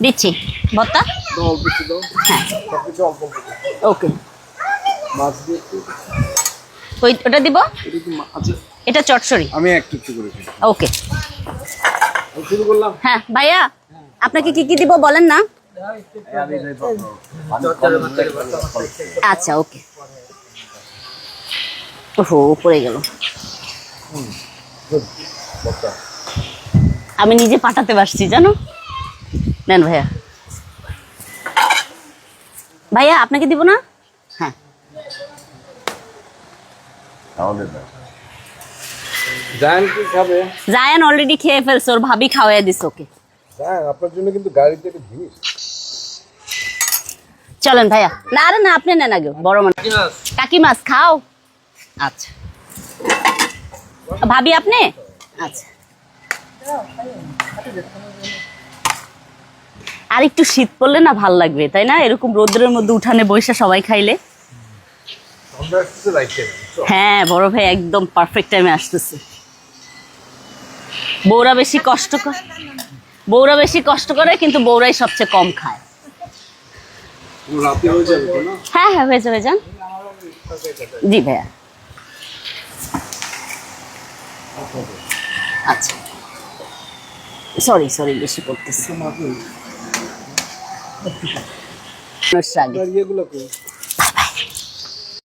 দিচ্ছি ভর্তা। দাও অল্প একটু দাও। হ্যাঁ সবকিছু অল্প অল্প দাও। ওকে। মাছ দিয়ে একটু ওটা দিব। এটা কি আচ্ছা এটা চটচড়ি। আমি একটু একটু করে খাই। ওকে। আমি শুরু করলাম। হ্যাঁ ভাইয়া, আপনাকে কি কি দিব বলেন না। আচ্ছা ওকে। ওহো পড়ে গেল। আমি নিজে পাঠাতে পারছি জানো। নেন ভাইয়া। ভাইয়া আপনাকে দিব না। হ্যাঁ জান কি খাবে? জায়ান অলরেডি খেয়ে ফেলছে, ওর ভাবি খাওয়াই দিস ওকে। জান আপনার জন্য কিন্তু গাড়িতে একটা জিনিস। চলেন ভাইয়া। না আরে না, আপনি নেন আগে বড় মাছ। কাকি মাছ খাও। আচ্ছা ভাবি আপনি। আচ্ছা আর একটু শীত পড়লে না ভাল লাগবে তাই না, এরকম রোদ্রের মধ্যে উঠানে বসে সবাই খাইলে। আমরা আসতে লাইতে। হ্যাঁ বড় ভাই একদম পারফেক্ট টাইমে আসতেছে। বউরা বেশি কষ্ট করে, বউরা বেশি কষ্ট করে কিন্তু বউরাই সবচেয়ে কম খায়। রাতে হয়ে যাবে তো না? হ্যাঁ হ্যাঁ হয়ে যাবে যান। জি ভাইয়া। আচ্ছা সরি সরি বেশি করতেছি। আর ইয়েগুলো কই?